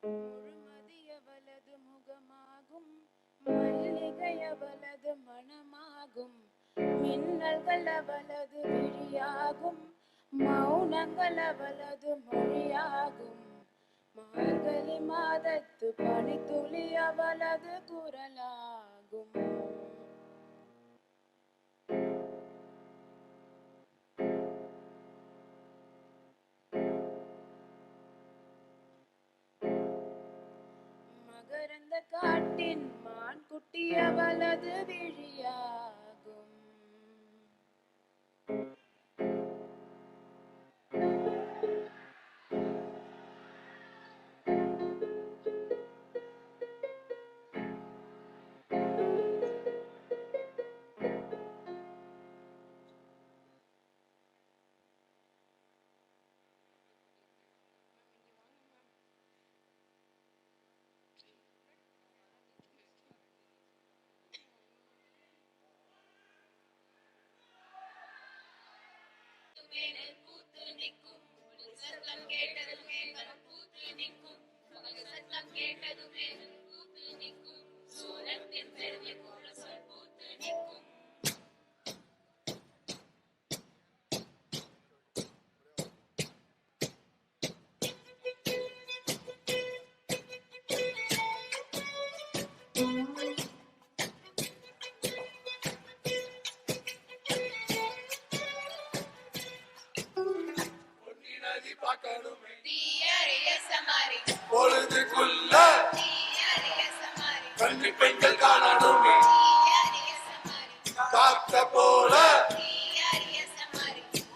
முழுமதியவளது முகமாகும், மல்லிகையவளது மனமாகும், மின்னல்கள் அவளது விழியாகும், மௌனங்கள் அவளது மொழியாகும், மார்கழி மாதத்து பனித்துளி அவளது குரலாகும். மகரந்த காட்டின் மான் குட்டி அவளது விழியாகும். பூத்து நிற்கும் சத்தம் கேட்டதுமே பூத்து நிற்கும், சத்தம் கேட்டதுமே பூத்து நிற்கும், சோழத்தின் பெருமை போல சொல் பூத்து நிற்கும். பொழுதுக்குள்ள கன்னி பெண்கள் காணணுமே, காத்த போல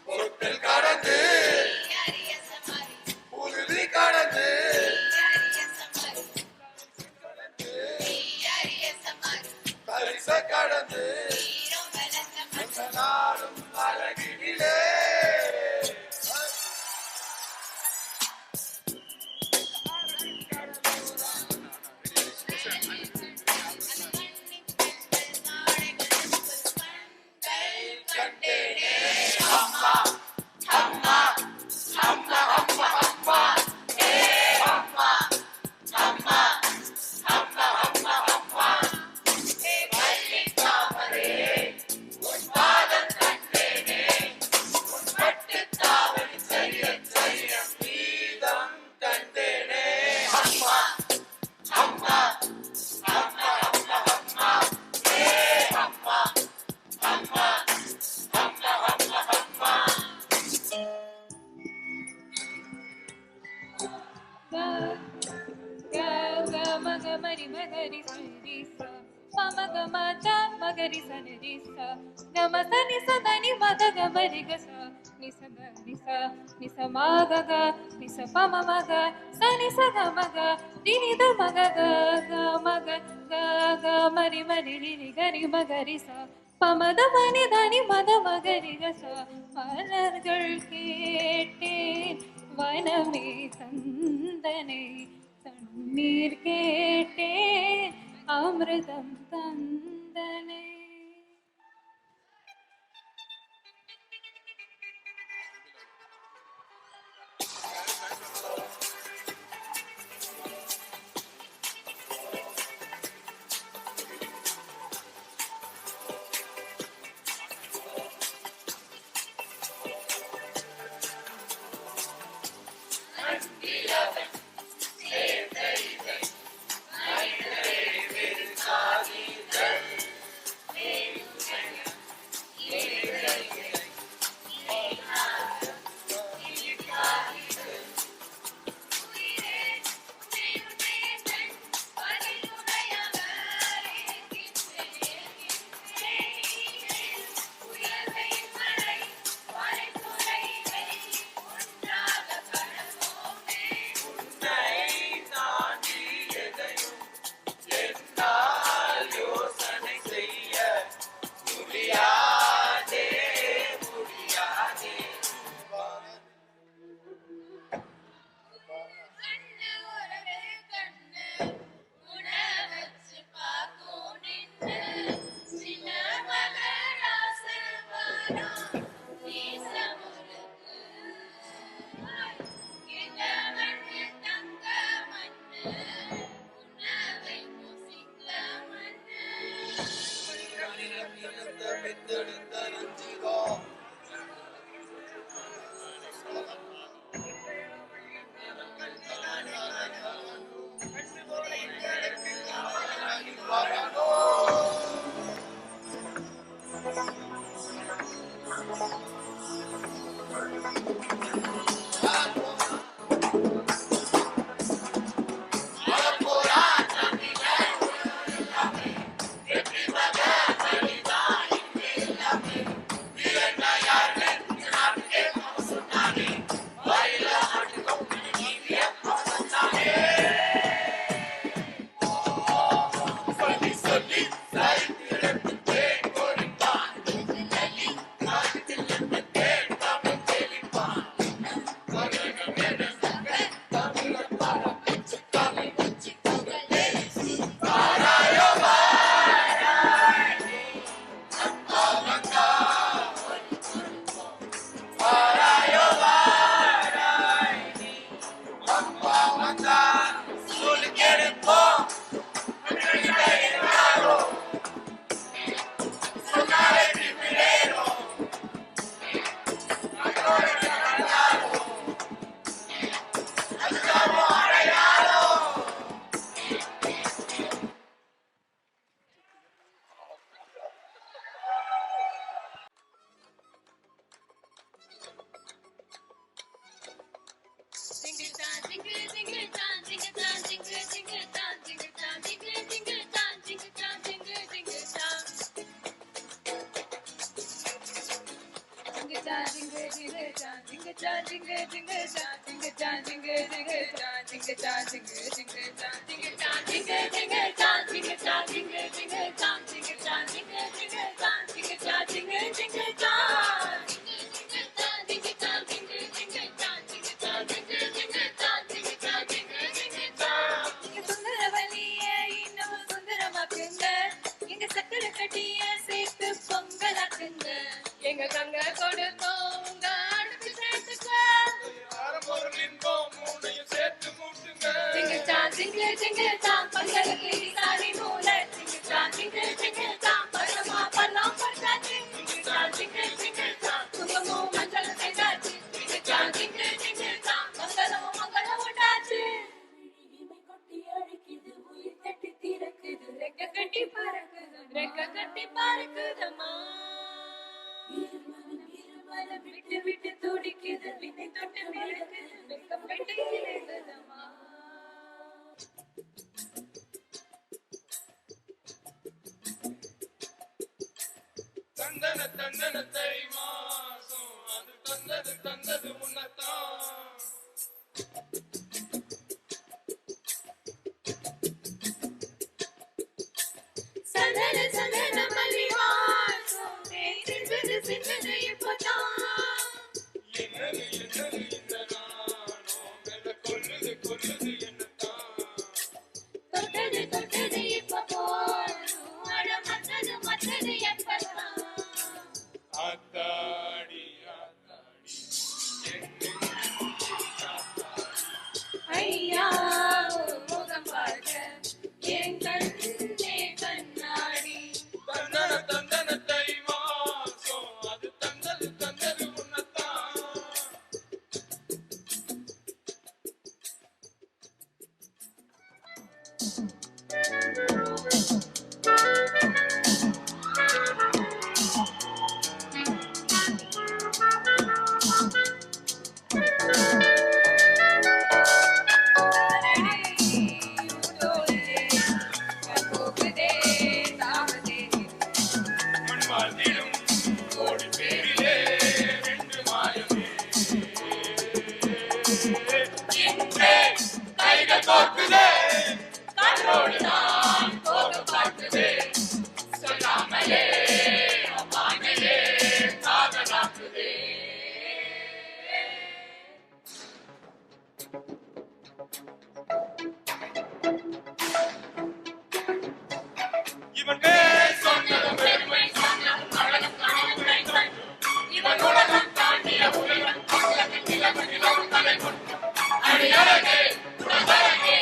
பொருட்கள் கடந்து உறுதி கடந்து பரிச கடந்து நாடும் அழகிலே Mari magari sanisa, mama gamata magari sanisa, gamasa nisa dani mada gamari gasa, nisa nisa nisa magaga, nisa pama maga, sanisa gamaga, dini da magaga, gamaga gaga mari mari dini gari magari sa, pamada mani dani mada magari gasa, மலர்கள் கேட்டேன் வனமே தந்தனை தண்ணீர் கேட்டேன் அமிர்தம் தந்தனை. வந்தான் சொல்லிக்கெடுப்போம் எங்க கங்க கொடுத்தோம் உங்க அடுப்பு சேர்த்துக்க சேர்த்து மூட்டுங்க ஜிங்கிச்சான் பங்களுக்கு சாரி மூல ஜிங்கிச்சான் பரமா பல்லாம் பட்டாச்சு ஜிங்கிச்சான் குங்குமம் மஞ்சள் செய்தாச்சு ஜிங்கிச்சான் மங்களம் உண்டாச்சு கொட்டி அடிக்குது உயிர் தட்டி திறக்குது ரெக்க கட்டி பறக்குதம்மா இருமலம் விட்டு விட்டு துடிக்குது விண்ணை தொட்டு மிளக்குது வெக்கப்பட்டு இறங்குதம்மா தந்தன தை மாசம் அது தந்தது உன்னத்தான் சந்தன மல்லி வாசம் சிந்தது இப்பதான் என்னது இந்த நானோ மெல்ல கொல்லுது என்னத்தான் தொட்டது இப்ப போதும் அட மத்தது எப்பதான் ஆத்தாடி ஐயா முகம் பார்க்க என் கண்ணே கண்ணாடி தந்தன தை மாசம் அது தந்தது உன்னத்தான் மண்வாழ்ந்திடும் கோடி பேரிலே ரெண்டு மாயமே கைகள் தோக்குதே காற்றோடு நான் போக பார்க்குதே சொல்லாமலே அம்மானே காதலாக்குதே இவன் பேர் சொன்னதும் பெருமை சொன்னதும் அழகும் கனவுகளை இவன் உலகம் தாண்டிய உலகம் உலகின் நிலவு தலை கொண்டு அடியழகே உலகழகே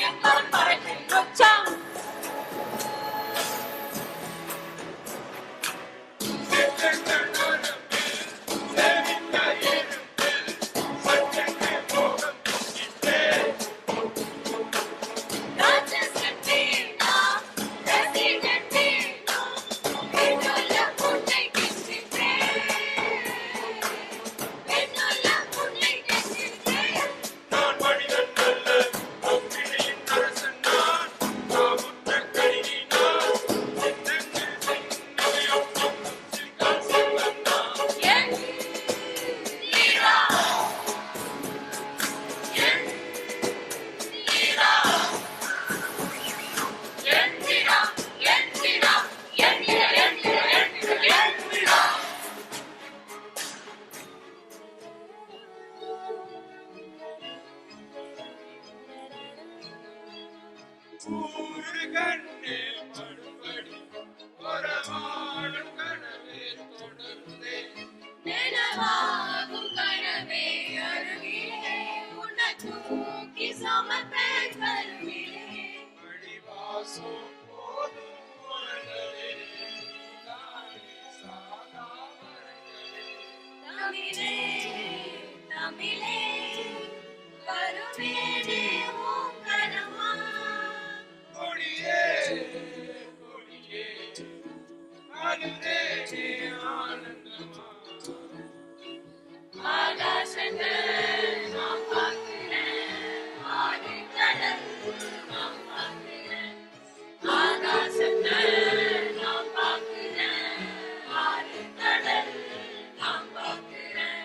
என் பறக்கும் ரொச்சாம் ஊரு கண்ணில் படுபடி உறவாடும் கனவே தொடர்ந்தே நிலவாகும் கனவே அருகிலே உனக்கு நீ ஓங்கரமா கொடியே கொடியே ஆனந்தே ஆனந்தமா ஆகாசங்கள் நான் பார்க்கிறேன் ஆதிக்கடல் நான் பார்க்கிறேன் ஆகாசங்கள் நான் பார்க்கிறேன் ஆதிக்கடல் நான் பார்க்கிறேன்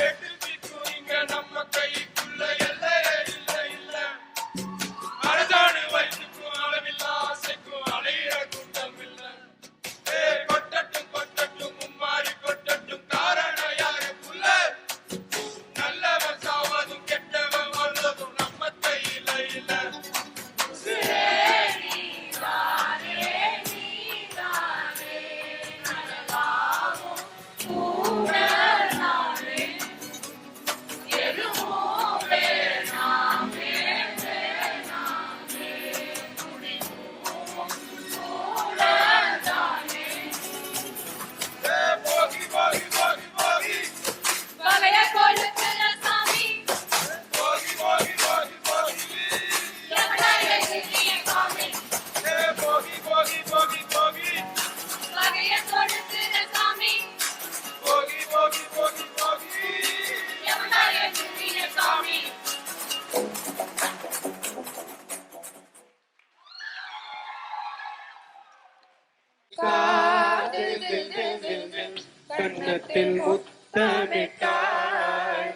எட்டு திக்கும் இங்க நம்ம கைக்குள்ள எல்லையே இல்ல இல்ல அழகாடு வயசுக்கும் அளவில்லா ஆசைக்கும் அலையிற கூட்டம் இல்ல கொட்டட்டும் கொட்டட்டும் மும்மாறி கொட்டட்டும் காரணம் யாருக்குள்ள நல்லவன் சாவதும் கெட்டவன் வாழ்வதும் நம்ம கையில இல்ல நீதானே நீதானே நடவாகும் கூடலானே எதுவும் வேணாமே வேணாமே முடிவும் கூடலானே போகி போகி போகி போகி வகைய கொடுக்கிற சாமி போகி போகி போகி போகி எவனா எழுதிய காமி போகி போகி போகி போகி வகைய கொடுக்கிற சாமி போகி போகி போகி போகி எவனா எழுதிய காமி கண்ணத்தில் முத்தமிட்டாய்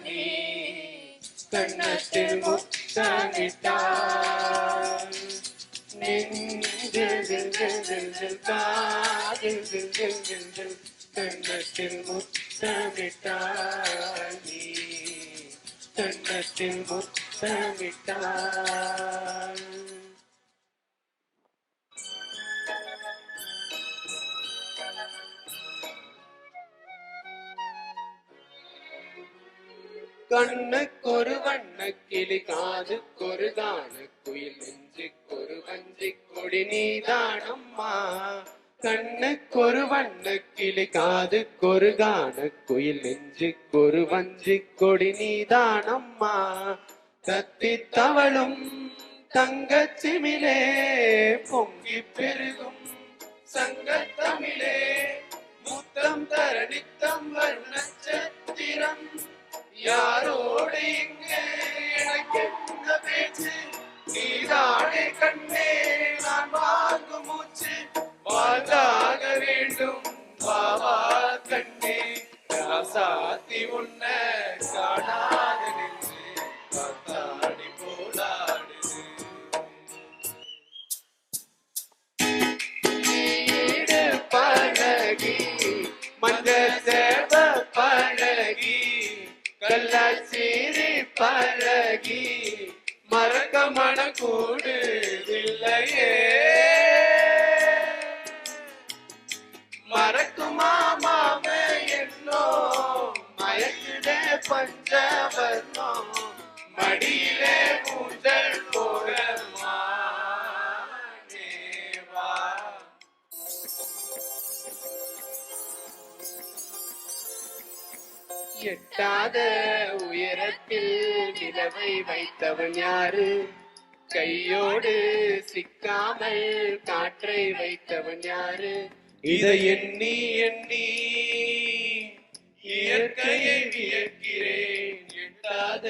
நீ கண்ணத்தில் முத்தமிட்டாய் நெஞ்சில் காதில் கண்ணத்தில் முத்தமிட்டாய் நீ கண்ணத்தில் முத்தமிட்டாய் கண்ணுக்கொரு வண்ணக்கிளி காதுக்கொரு கானக்குயில் நெஞ்சுக்கொரு வஞ்சிக் கொடி நீதானம்மா கண்ணுக்கொரு வண்ணக்கிளி காதுக்கொரு கானக்குயில் நெஞ்சுக்கொரு வஞ்சிக் கொடி நீதானம்மா கத்தி தவளும் தங்கச்சிமிலே பொங்கி பெருகும் சங்கத்தமிழே முத்தம் தர நித்தம் வரும் நட்சத்திரம் யாரோடு இங்கு எனக்கு இந்த பேச்சு நீதானே கண்ணே நான் வாங்கும் மூச்சு வாழ்ந்தாக வேண்டும் வாவா கண்ணே ராசாத்தி உன்ன காணாத நின்று காத்தாடி போலாடுது ஈடு பழகி மஞ்ச சேவ பழகி கள்ளச்சீரி பழகி மறக்க மனக்கூடுதில்லையே மறக்குமா மாமே என்னோ மயக்குதே பஞ்சவர்ணோ மடியிலே ஊஞ்சல் போடமா வா எட்டாத உயரத்தில் நிலவை வைத்தவன் யாரு கையோடு சிக்காமல் காற்றை வைத்தவன் யாரு இதை எண்ணி எண்ணி இயற்கையை வியக்கிறேன் எட்டாத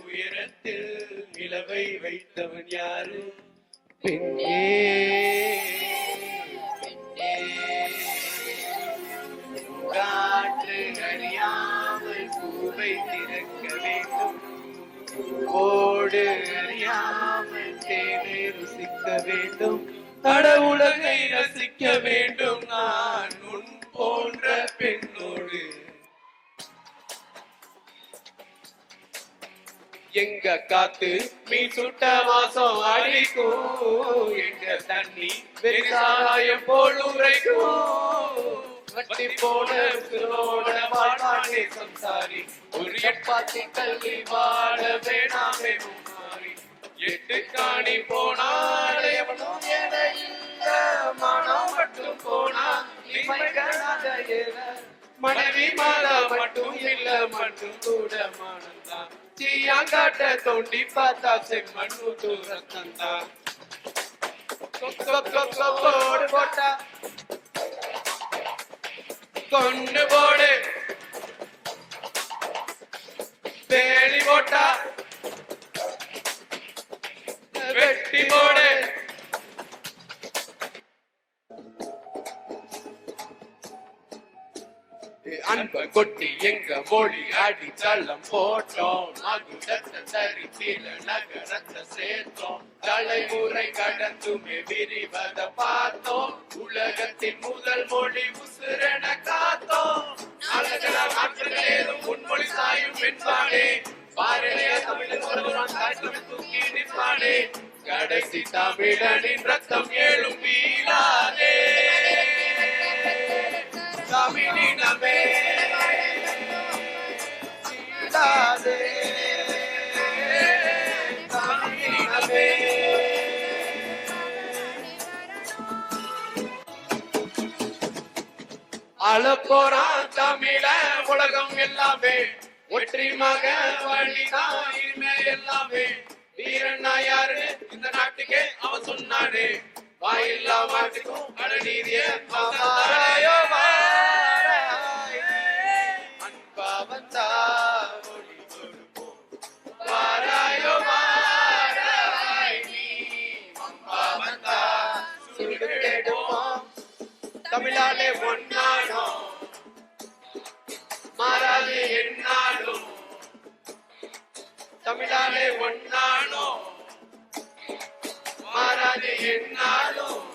உயரத்தில் நிலவை வைத்தவன் யாரு பெண்ணே பெண்ணே காற்று அறியாமல் பூவை திறக்க வேண்டும் பூவோடு அறியாமல் தேனை ருசிக்க வேண்டும் அட உலகை ரசிக்க வேண்டும் நான் உன் போன்ற பெண்ணோடு எங்க காத்து மீன் சுட்ட வாசம் அடிக்கும் எங்க தண்ணி வெறிசாயம் போல் உரைக்கும் வட்டி போன உசுரோட வாழ்வானே சம்சாரி ஒரு எட்பாத்தி கல்வி வாழ வேணாமே முன்னாரி எட்டு காணி போனாலே எவனும் என இல்ல மானம் மட்டும் போனா மனைவி மாதா மட்டும் இல்ல மட்டும் கூட மானந்தான் சீயாங்காட்ட தோண்டி பார்த்தா செம்மண் தூரம் தந்தா போடு போட்டா கொண்டு போடு வேலி போட்டா வெட்டி போடு அன்ப கொட்டி எங்க மொழி அடி தள்ளம் போட்டோம் மகுடத்த சரித்தில நகரத்தை சேர்த்தோம் தலைமுறை கடந்துமே விரிவத பார்த்தோம் உலகத்தின் முதல் மொழி உசுரென காத்தோம் முன்மொழி சாயும் என்பானே பாரலையா தமிழில் ஒருவன் தாய்த்தமிழ் தூக்கி நிற்பானே கடைசி தமிழனின் ரத்தம் ஏழும் வீழாதே தமிழினமே சீடாதே தமிழினமே அழப்போறான் தமிழ உலகம் எல்லாமே ஒற்றி மக வழிதான் இனிமே எல்லாமே வீரன்னா யாரு இந்த நாட்டுக்கே அவன் சொன்னானே வாயில்லா மாட்டுக்கும் அடநீதிய அன்பா வந்தா ஒளி கொடுப்போம் வாராயோ வாராய் நீ அன்பா வந்தா சுடு கேடுவோம் தமிழாலே ஒன்னானோ மாறாது என்னாலும் தமிழாலே ஒன்னானோ மாறாது என்னாலும்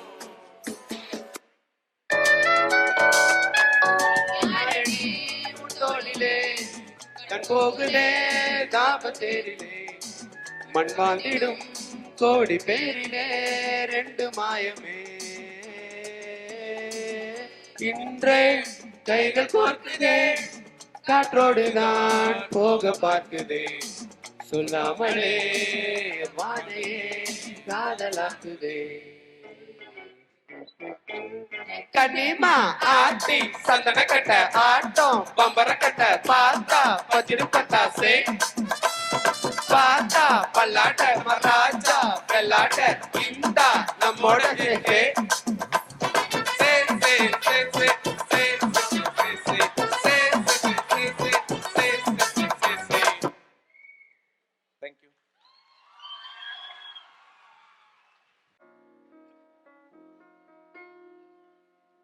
தோளிலே கண் போகுதே தாபத்தேரிலே மண் வாழ்ந்திடும் கோடி பேரிலே ரெண்டு மாயமே இன்றே கைகள் கோர்க்குதே காற்றோடு நான் போக பார்க்குதே சொல்லாமலே வானையே காதலாக்குதே கனிமா ஆட்டி சந்தன கட்ட ஆட்டம் பம்பர கட்ட பார்த்தா பத்திரு பட்டாசே பார்த்தா பல்லாட்ட மராஜா வெள்ளாட்ட இந்தா நம்மோட கேட்டே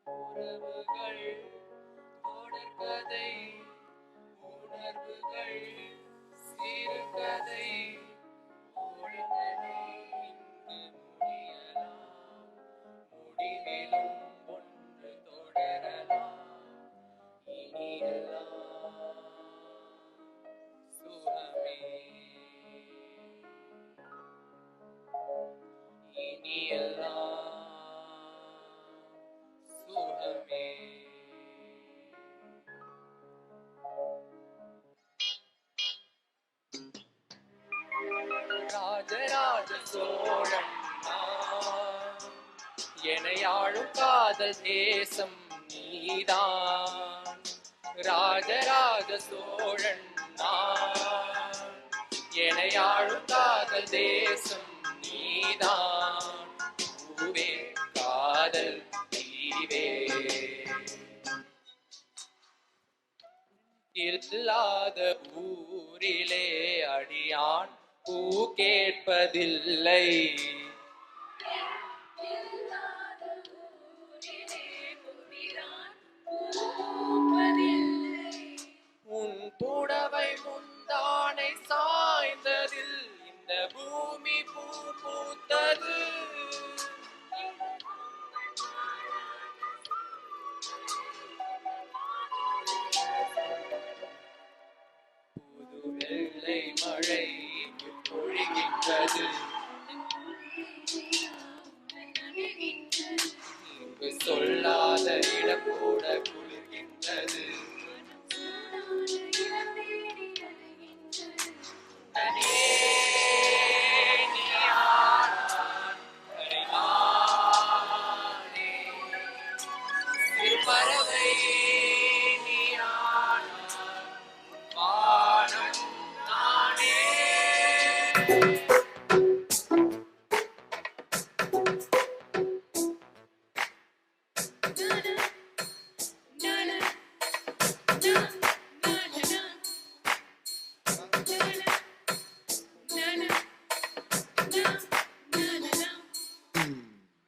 உறவுகள் தொடர்கதை உணர்வுகள் சிறுகதை ஓடுகதை இங்கு முடியலாம் முடிவிலும் ஒன்று தொடரலாம் இனியெல்லாம் சுகமே இனியெல்லாம் சுகமே ராஜராஜ சோழன் நான் எனையாழும் காதல் தேசம் நீதான் ராஜராஜ சோழன் நான் எனையாழும் காதல் தேசம் நீதான் பூவே காதல் தீவே இல்லாத ஊரிலே அடியான் பூ கேட்பதில்லை உன் புடவை முந்தானை சாய்ந்ததில் இந்த பூமி பூ பூத்தது புது வெள்ளை மழை பொழிகின்றது இங்கு சொல்லாத இடம் கூட குளிர்கின்றது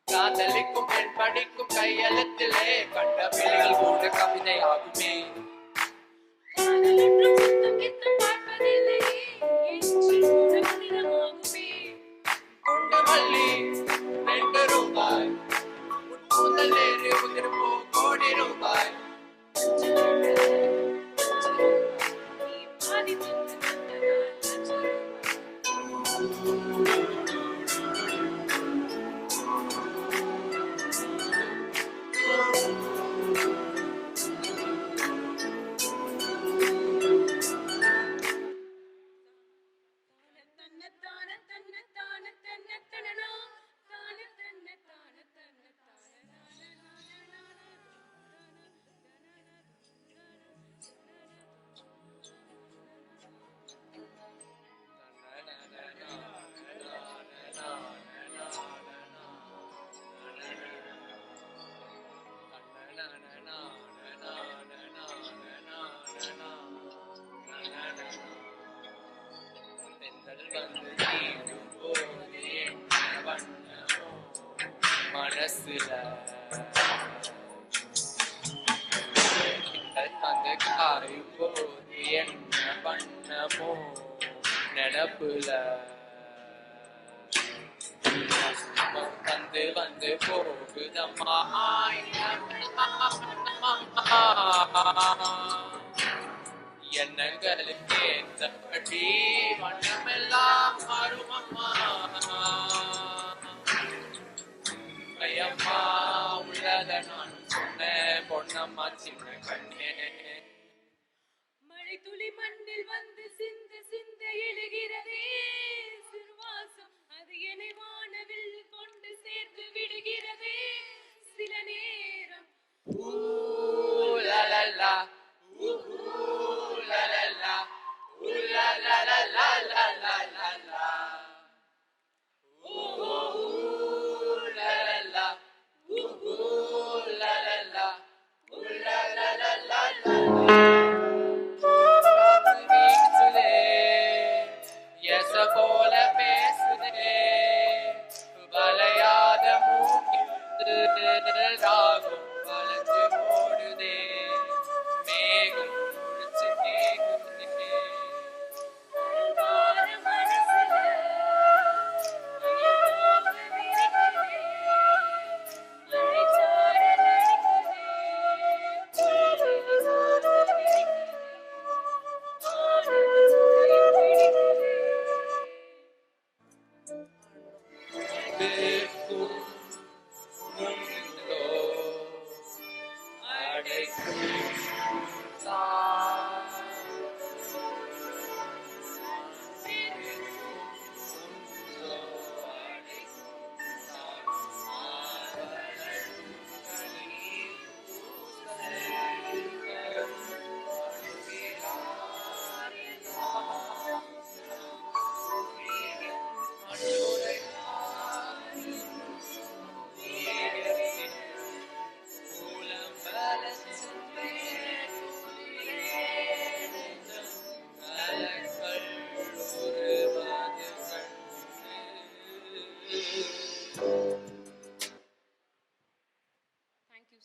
காதலிக்கும் பெண் படிக்கும் கையெழுத்திலே கண்ட பிள்ளைகள் கூட கவிதை ஆகுமே. குண்டு மல்லி 2 ரூபாய், முதல் ஏறி உதிர்ப்போ கோடி ரூபாய். மனசுல வந்து காயும் போது என்ன பண்ணமோ நினப்புல வந்து வந்து போகுதம்மா. எண்ணங்களுக்கு ஏற்றபடி வண்ணமெல்லாம் மாறுமம்மா. ஐயம்மா உள்ளத நான் சொன்னேன் பொன்னம்மா சின்ன கண்ணே. மழை துளி மண்ணில் வந்து சிந்த சிந்த எழுகிறதே சிறுவாசம், அது என்னை வானவில் கொண்டு சேர்த்து விடுகிறதே சில நேரம். ஊலலலா ஊலலலா ஊலலலலலலலலா ஊலலலா ஊலலலா ஊலலலலலலா. வீசுதே எச போல பேசுதே வளையாத மூக்கில் ராகம் வளர்ந்து ஓடுதே மேகம் முடிச்சு கேக்குதே. வார மனசுல மழையாக விரிக்குதே, மழைச்சாரல் அடிக்குதே, புல்வெளியாக விரிக்குதே, ஆனந்த சுவை பிடிக்குதே. அடைக்கும் முந்தோ அடைக்கும்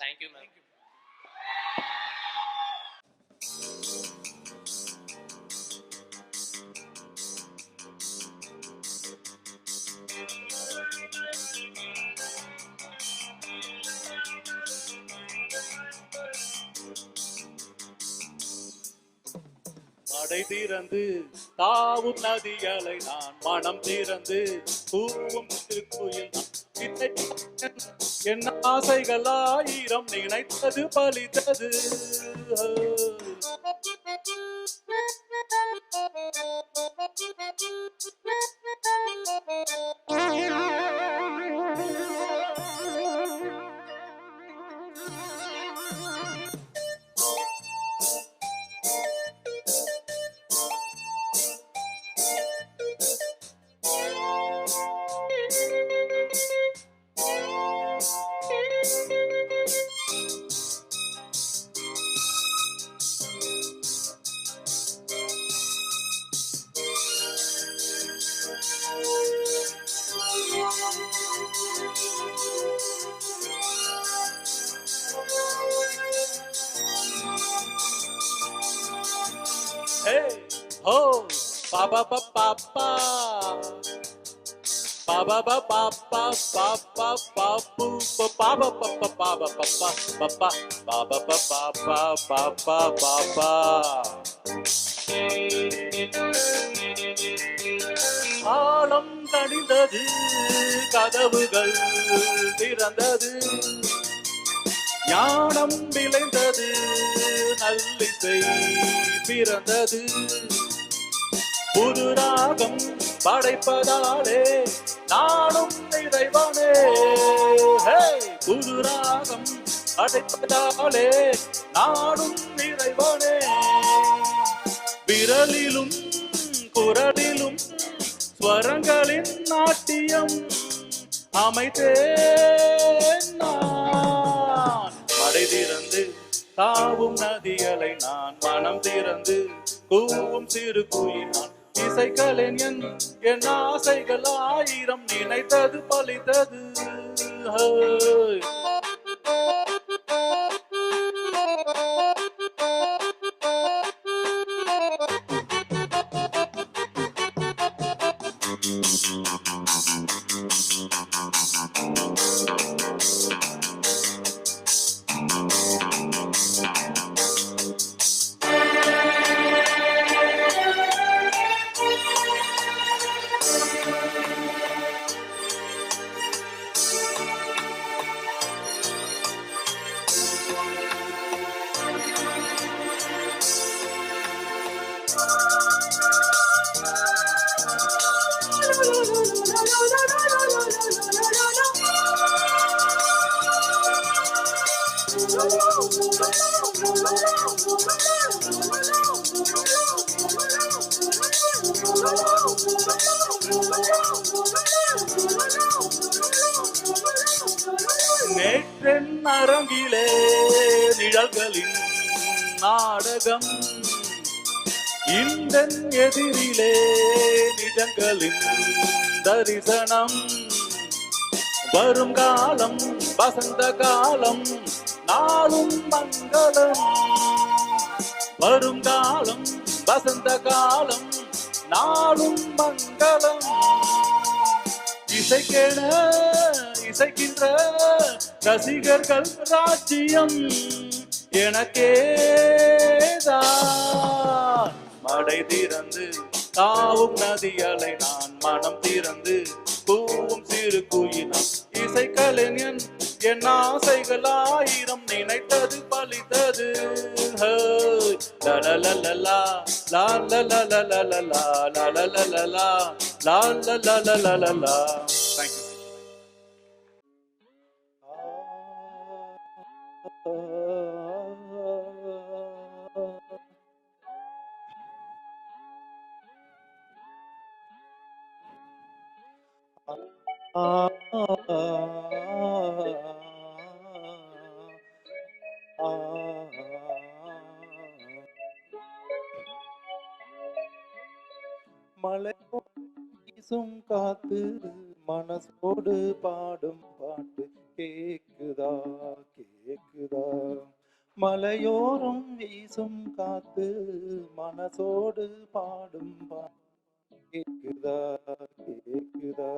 Thank you, ma'am. மடை திறந்து தாவும் நதிகளை நான் மனம் திறந்து பூவும் திருக்குயில் என் ஆசைகள் 1000 நினைத்தது பலித்தது. ஓ பாபா பாப்பா பாபா பாப்பா பாப்பா பாப்பு பாபா பாப்பா பாபா பாப்பா பாப்பா பாபா பாப்பா பாப்பா பாப்பா ஆழம் தணிந்தது கதவுகள் திறந்தது ஞானம் விளைந்தது நல்லிசை பிறந்தது புது ராகம் படைப்பதாலே நானும் இறைவனே புது ராகம் படைப்பதாலே நானும் இறைவனே விரலிலும் குரலிலும் ஸ்வரங்களின் நாட்டியம் அமைத்தேன் நான் மடை திறந்து தாவும் நதிகளை நான் மனம் திறந்து கூவும் சிறு குயில் நான் இசைக்கலைஞன் என் ஆசைகள் ஆயிரம் நினைத்தது பலித்தது நேற்றென் அரங்கிலே நிழல்களின் நாடகம் இந்தன் எதிரிலே நிஜங்களின் தரிசனம் வருங்காலம் வசந்த காலம் நாளும் மங்களம் வருங்காலம் வசந்த காலம் நாளும் மங்களம் இசைக்கென இசைக்கின்ற ரசிகர்கள் ராஜ்யம் எனக்கேதான் மடை திறந்து தாவும் நதிகளை நான் மனம் திறந்து கூவும் சிறு குயினம் இசைக்கலைஞன் என் ஆசைகள் ஆயிரம் நினைத்தது பலித்தது லலலலலா லாலலலலலா லாலலலலா லாலலலலலா. Thank you. மலை வீசும் காத்து மனசோடு பாடும் பாட்டு கேக்குதா கேக்குதா மலையோரம் வீசும் காத்து மனசோடு பாடும் பாட்டு கேக்குதா கேக்குதா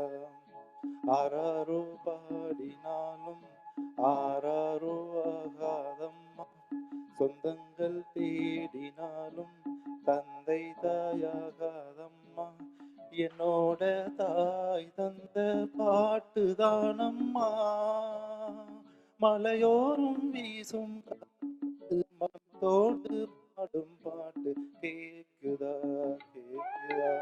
ஆராரோ பாடினாலும் ஆராரோ ஆகாதம்மா சொந்தங்கள் தேடினாலும் தந்தை தாயாகாதம்மா என்னோட தாய் தந்த பாட்டு தானம்மா மலையோரும் வீசும் காத்து மனத்தோடு பாடும் பாட்டு கேக்குதா கேக்குதா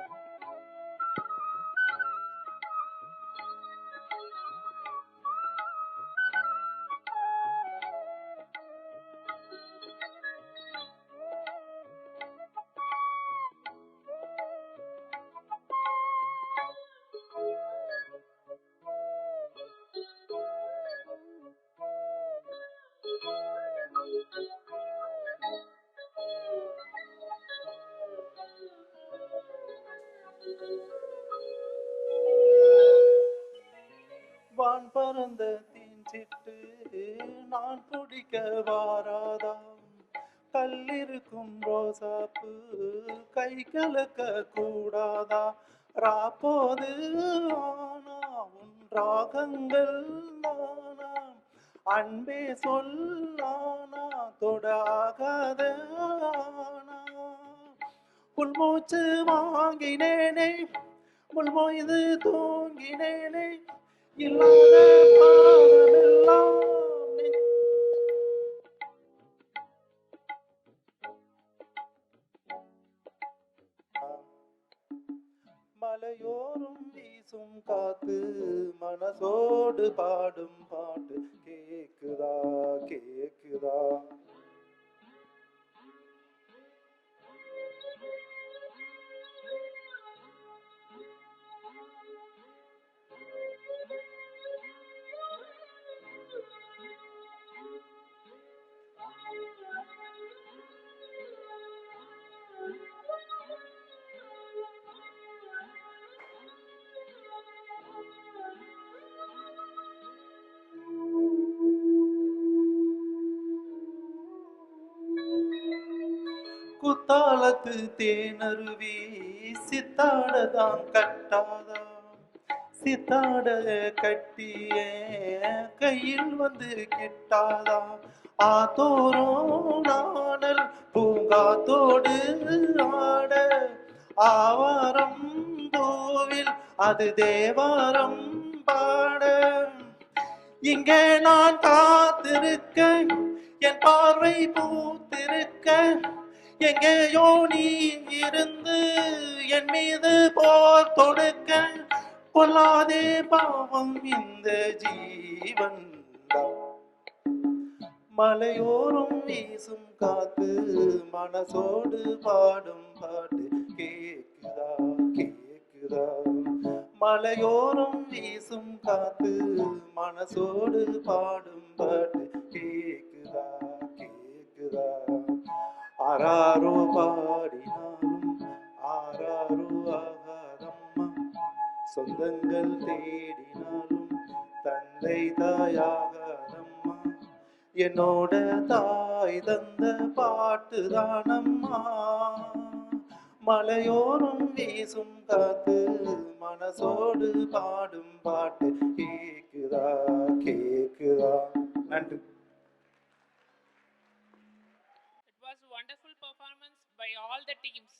வான் பறந்த தீஞ்சிட்டு நான் பிடிக்க வாராதா கல்லிருக்கும் ரோசாப்பு கை கலக்க கூடாதா ராப்போது ஆனா உன் ராகங்கள் நானா அன்பே சொல்லானா தொடாகாத ஆனா உள்மூச்சு வாங்கினேனே முள்மொய்து தூங்கினேனே இல்லாத பாவமெல்லாம் மலையோரும் வீசும் காத்து மனசோடு பாடும் பாட்டு கேக்குதா கேக்குதா குத்தாலத்து தேனருவி சித்தாடதான் கட்டாதா சித்தாட கட்டிய கையில் வந்து கிட்டாதா ஆத்தோறும் நாணல் பூங்காத்தோடு ஆட ஆவாரம் பூவில் அது தேவாரம் பாட இங்கே நான் காத்திருக்க என் பார்வை பூத்திருக்க எங்கேயோ நீ இருந்து என் மீது போர் தொடுக்க கொல்லாதே பாவம் இந்த ஜீவன் மலையோரும் வீசும் காத்து மனசோடு பாடும் பாட்டு கேக்குதா கேக்குதா மலையோரம் வீசும் காத்து மனசோடு பாடும் பாட்டு கேக்குதா கேக்குதா ஆராரோ பாடினாலும் ஆராரோ ஆகாதம்மா சொந்தங்கள் தேடினாலும் தந்தை தாயாகாதம்மா என்னோட தாய் தந்த பாட்டு தானம்மா மலையோரம் வீசும் காத்து மனசோடு பாடும் பாட்டு கேக்குதா கேக்குதா நன்றி. It was a wonderful performance by all the teams.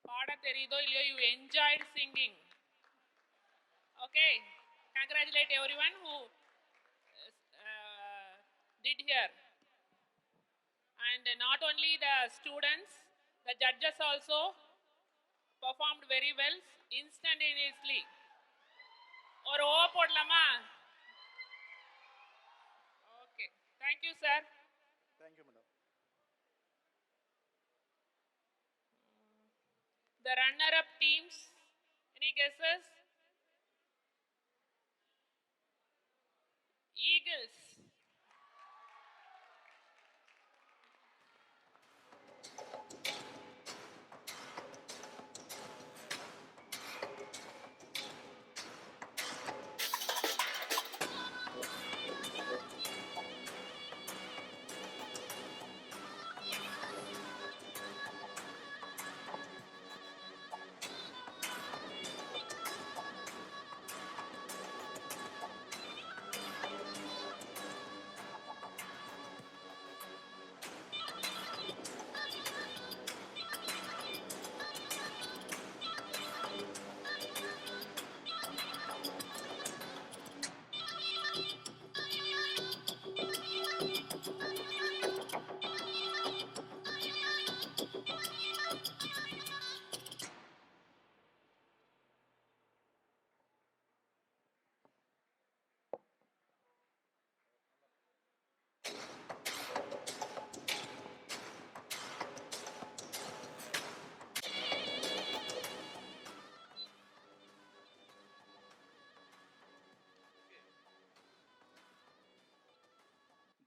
பாட தெரியுதோ இல்லையோ, you enjoyed singing. Okay, congratulate everyone who did here. And not only the students, the judges also performed very well instantaneously. ஒரு ஓ போடலாமா? Okay, thank you sir. Thank you madam. The runner-up teams, any guesses? Eagles.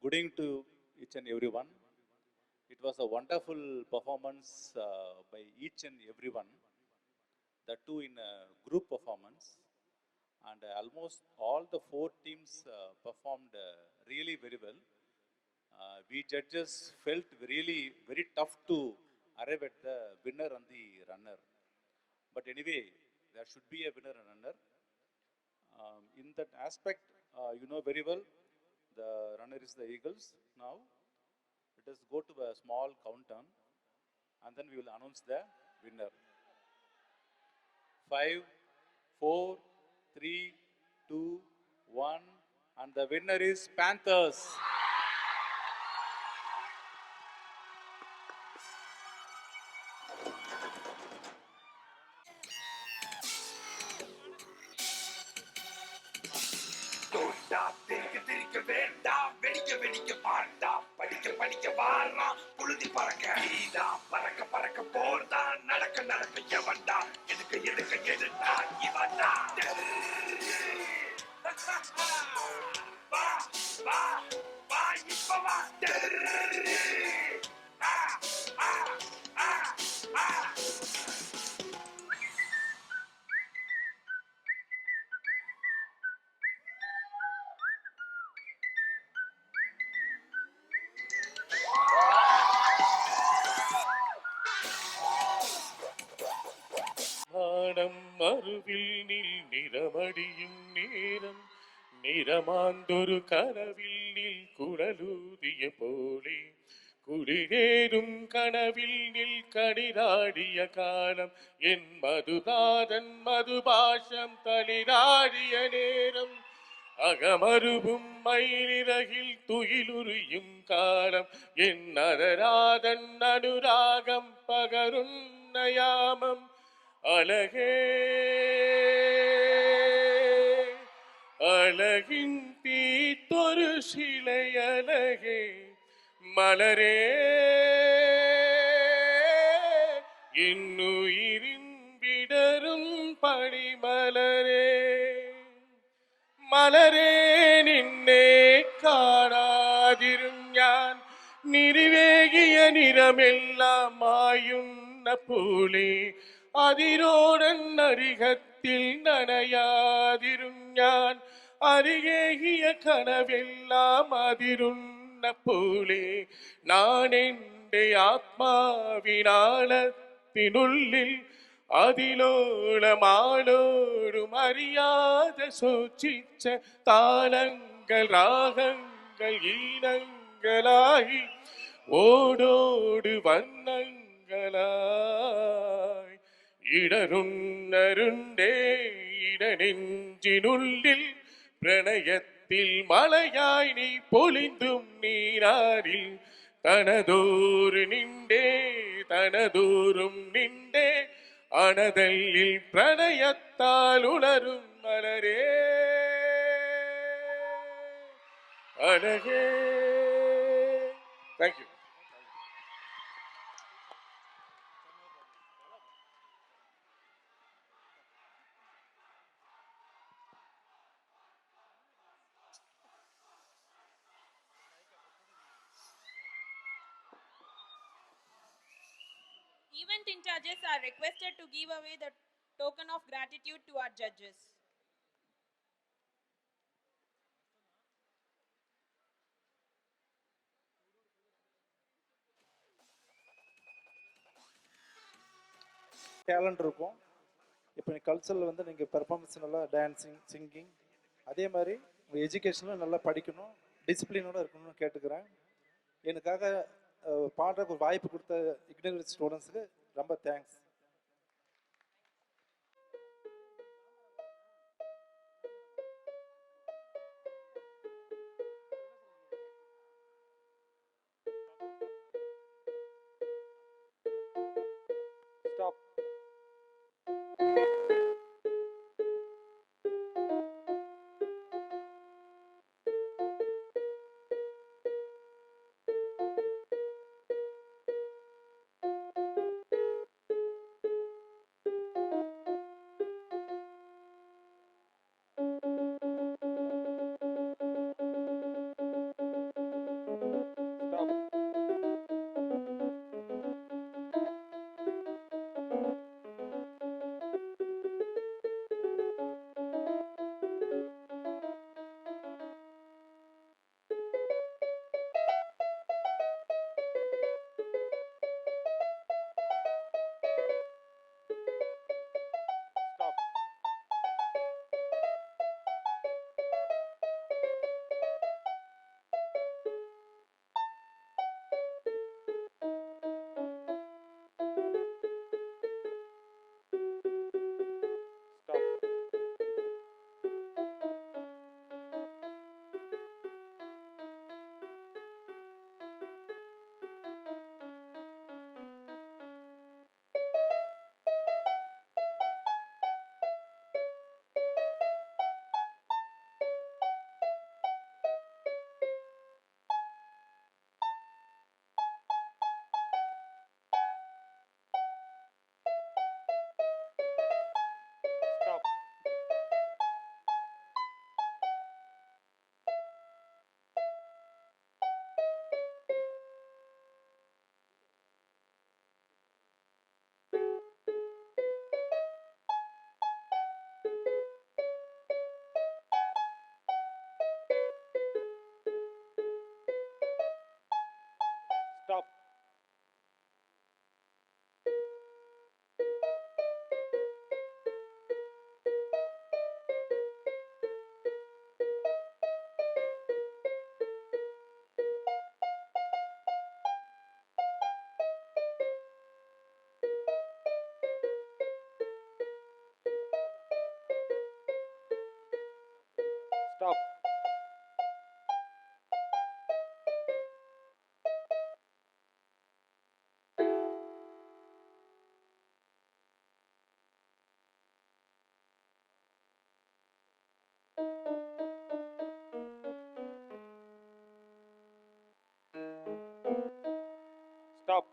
Good evening to each and everyone. It was a wonderful performance by each and everyone, the two in a group performance, and almost all the four teams performed really very well. we judges felt really very tough to arrive at the winner and the runner. But anyway, there should be a winner and runner. In that aspect, you know very well, the runner is the Eagles. Now, let us go to a small countdown and then we will announce the winner. 5, 4, 3, 2, 1, and the winner is Panthers. நாடம் மறுவில் நில் நிறமடியும் நேரம் நிறமாந்தொரு கனவில் நில் குழலூதிய போலே குளிரேறும் கனவில் நில் கடிராடிய காலம் என் மதுதாதன் மதுபாஷம் தளிராடிய நேரம் அகமருவும் மயிலிறகில் துயிலுரியும் காலம் என் அதராதன் அனுராகம் பகரும் நயாமம் அழகே அழகின் தீத்தொரு சிலை அழகே மலரே இன்னுயிரின் விடரும் பனிமலரே മലരേ നിന്നെ കാണാതിരും ഞാൻ നിരുവേകിയ നിറമെല്ലാം മായുന്ന പോലെ അതിരോടന്നരികത്തിൽ നനയാതിരും ഞാൻ അരികേകിയ കനവെല്ലാം അതിരുന്ന പോലെ ഞാൻ എൻ്റെ ആത്മാവിനാളത്തിനുള്ളിൽ അതിലോളമാളോടും അറിയാതെ സൂക്ഷിച്ച താളങ്ങൾ രാഗങ്ങൾ ഈണങ്ങളായി ഓടോട് വർണ്ണങ്ങളായി ഇടറുന്നരുണ്ടേ ഇടനെഞ്ചിനുള്ളിൽ പ്രണയത്തിൽ മലയായി നീ പൊളിന്തും നീരാരിൽ തനതോറ് നിന്റെ തനതോറും നിന്റെ അണതല്ലിൽ പ്രണയത്താൽ ഉണരും മലരേ അഴകേ. Thank you. Event in charges are requested to give away the token of gratitude to our judges. Talent இருக்கும். இப்போ கல்ச்சரில் வந்து நீங்கள் பெர்ஃபார்மன்ஸ் நல்லா டான்ஸிங் சிங்கிங் அதே மாதிரி உங்கள் எஜுகேஷனில் நல்லா படிக்கணும் டிசிப்ளினோட இருக்கணும்னு கேட்டுக்கிறேன். எனக்காக பாடுறதுக்கு ஒரு வாய்ப்பு கொடுத்த இக்னோரிஸ் ஸ்டூடெண்ட்ஸுக்கு ரொம்ப thanks. Stop. Stop. Stop. Stop.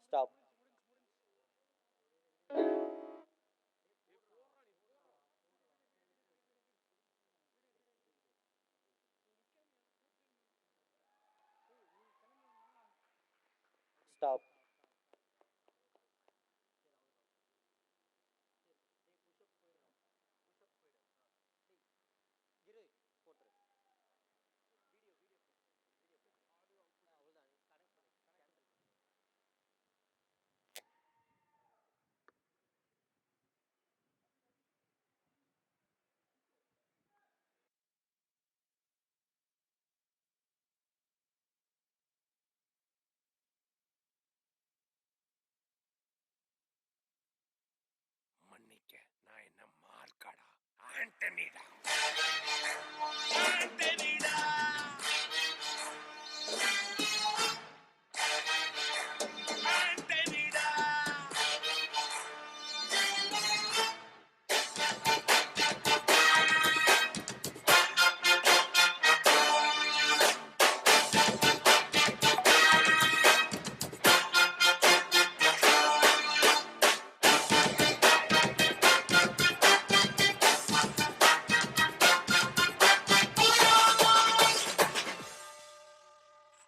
Stop. Stop. மன்னிக்க, நான் என்ன மார்க்காடா, ஆண்டனிடா. ஆண்டனிடா. ஆண்டனிடா.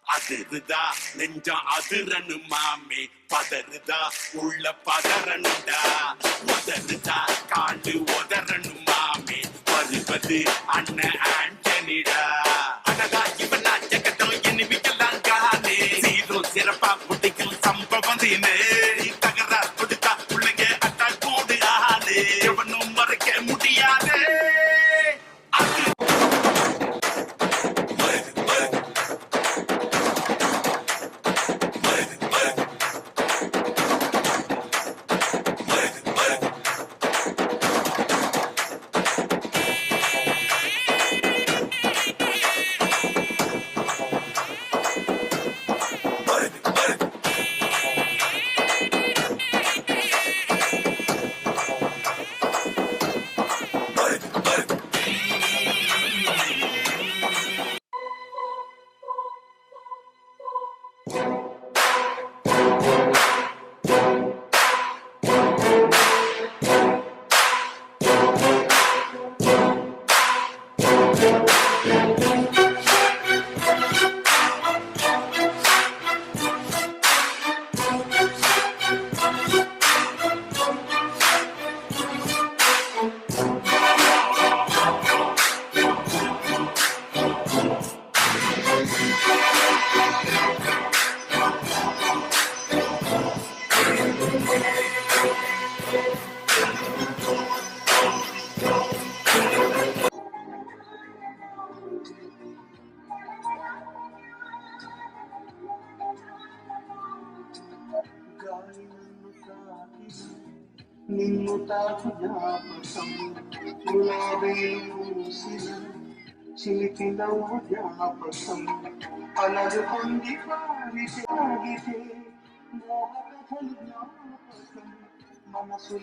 அதிருதா நெஞ்சம் அதிரனு மாமே, பதறுதா உள்ள பதறனுடா, உதறுதா காண்டு உதறனு மாமே, வருவது அண்ணன் ஆண்டனிடா. அடடா இவனா ஜெகதம் எண்ணிவிக்கலாம் காணே, சீரும் சிறப்பா முடிக்கும் சம்பவம் தீனே, தகரா கொடுத்தா பிள்ளைங்க அட்டா கூடு ஆளே, எவனும் மறைக்க முடியாதே. నిన్ను తాకు జ్ఞాపకం గులాబీలు పూసిన చిలికి నవ్వు జ్ఞాపకం అలలు పొంగి పారి సాగితే మోహ కథలు జ్ఞాపకం మనసు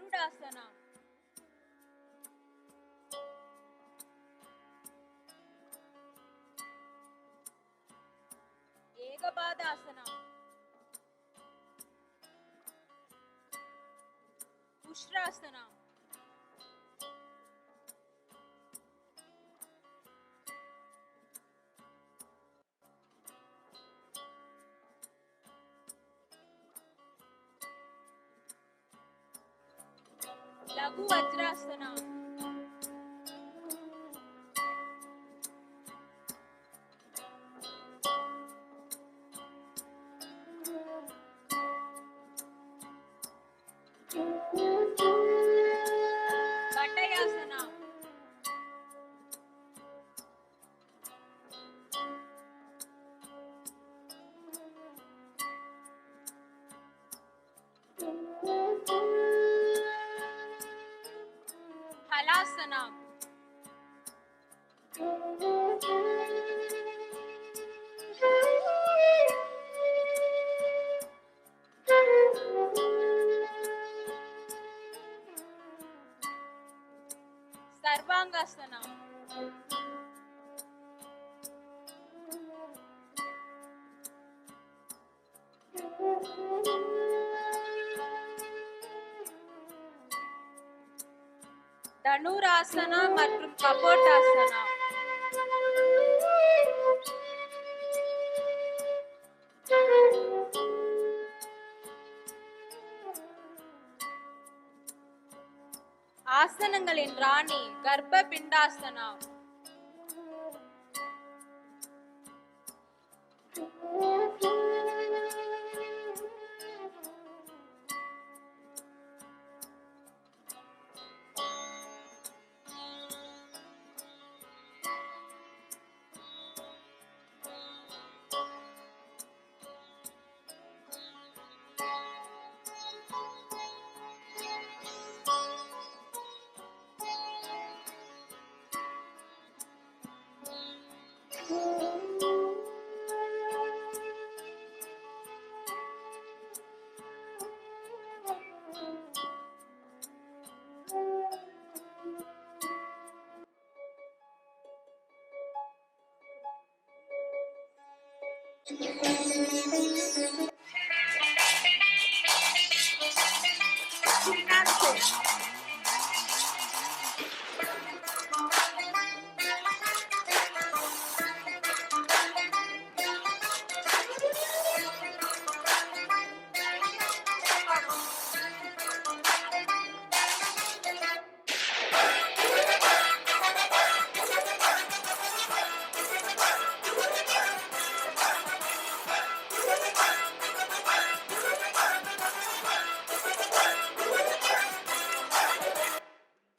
Garudasana. Ekabadasana. Ushrasana. Laghu Vajrasana. Vatayasana. Halasana. Sarvangasana. Dhanurasana மற்றும் கபோட்டாசனா. ஆசனங்களின் ராணி கர்ப்ப பிண்டாசனா.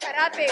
Karate.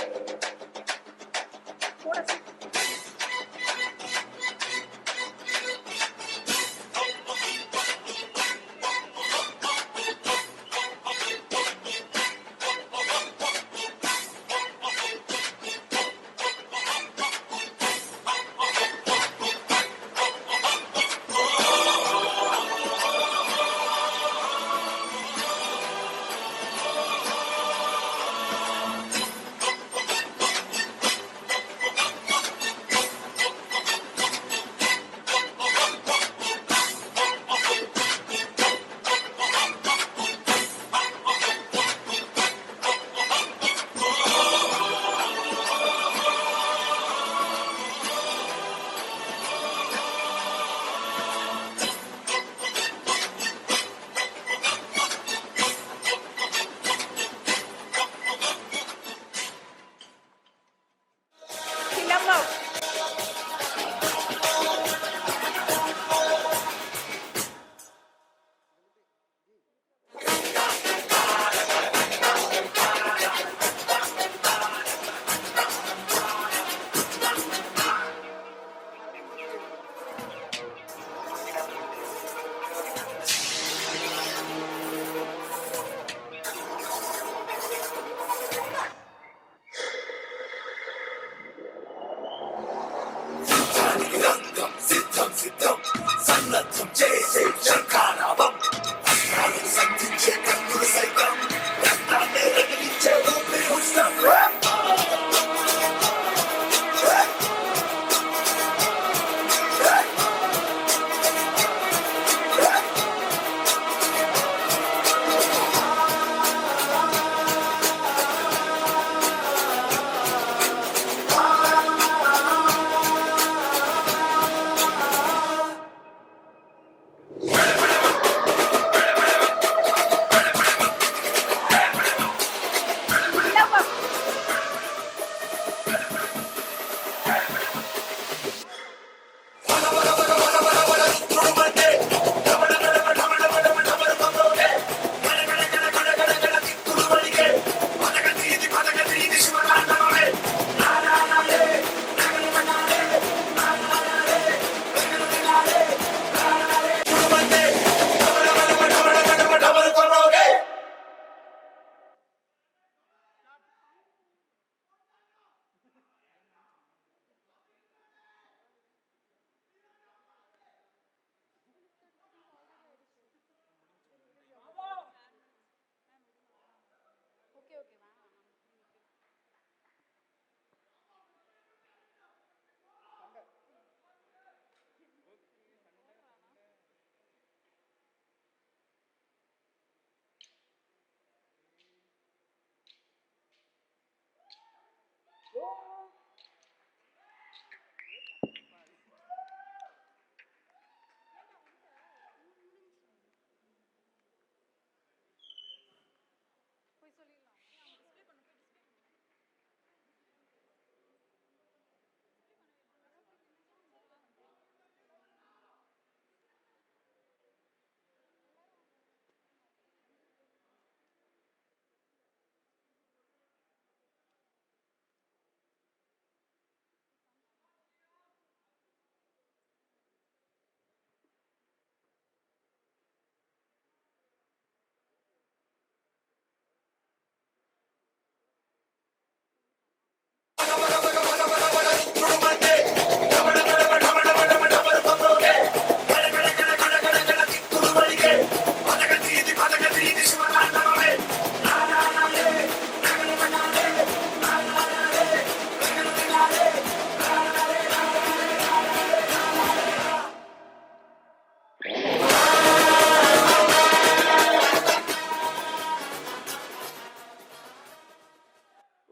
సంధించే కన్నుల సైతం రక్తాన్ని రగిలి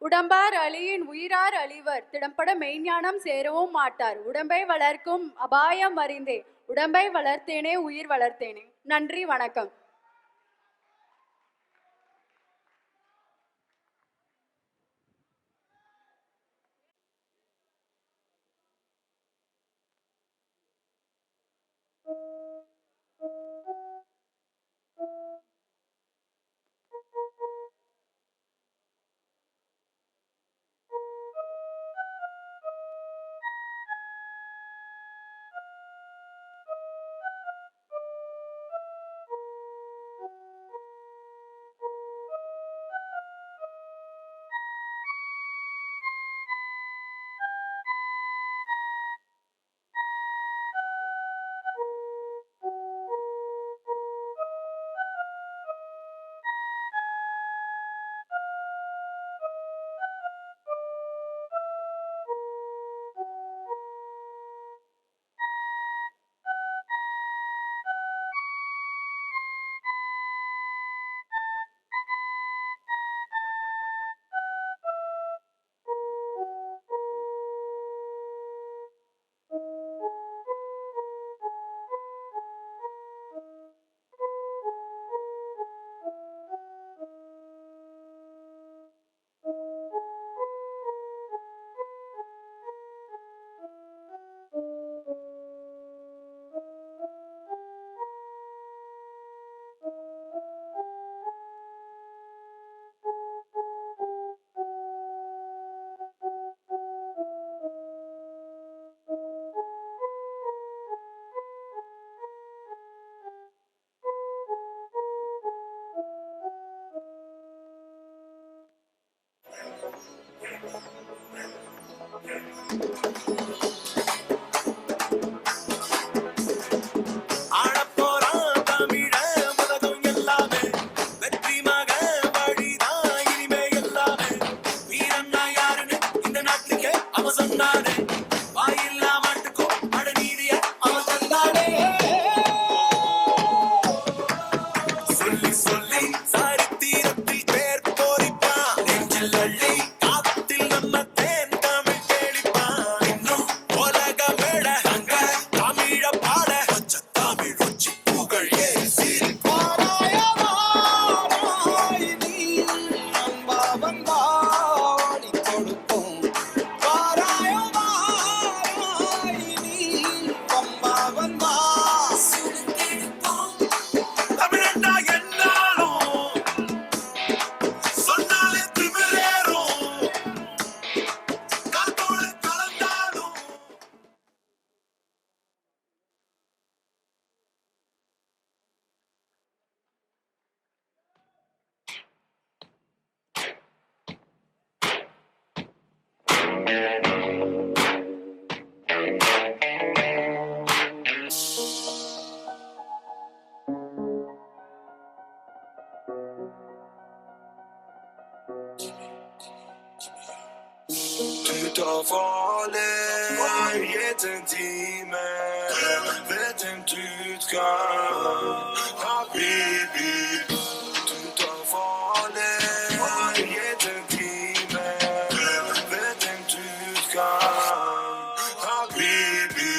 உடம்பார் அழியின் உயிரார் அழிவர் திடம்பட மெய்ஞானம் சேரவும் மாட்டார். உடம்பை வளர்க்கும் அபாயம் அறிந்தே உடம்பை வளர்த்தேனே உயிர் வளர்த்தேனே. நன்றி, வணக்கம். Tout envolé, est intime, vetem tout quand, habibi. Tout envolé, est intime, vetem tout quand, habibi.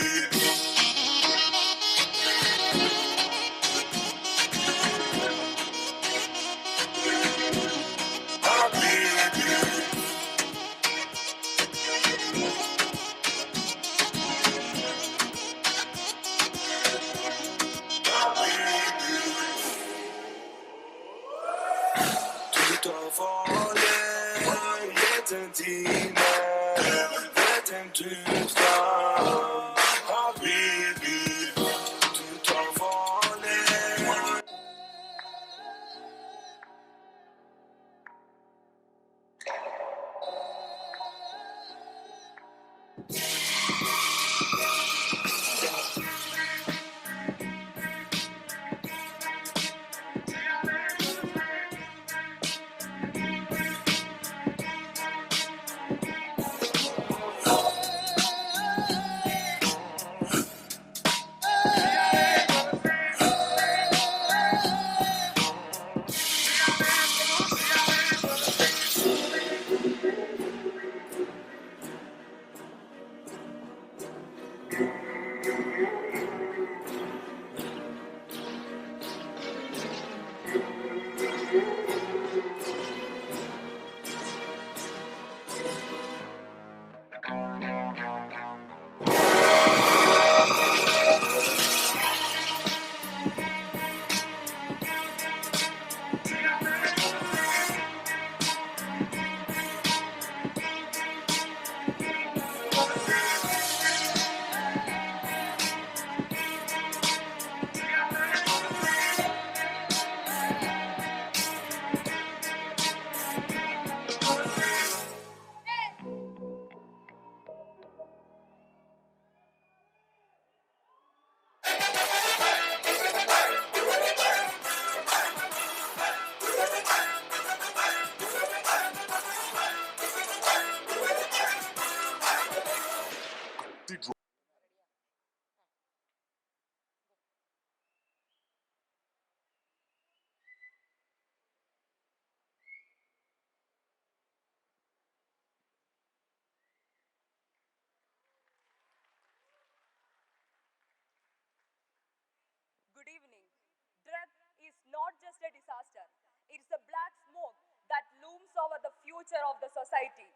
is the black smoke that looms over the future of the society.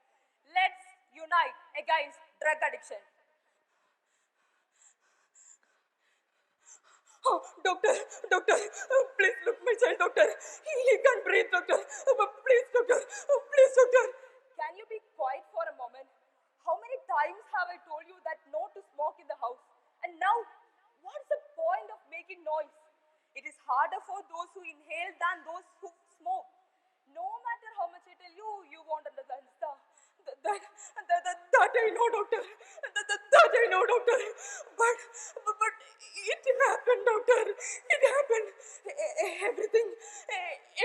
Let's unite against drug addiction. Oh, doctor, please look my child, doctor. He can't breathe, doctor. Please, doctor, please, doctor. Can you be quiet for a moment? How many times have I told you that no to smoke in the house? And now, what's the point of making noise? It is harder for those who inhale than those who smoke. No matter how much I tell you, you won't understand. That I know, doctor. That I know, doctor. But it happened, doctor. It happened.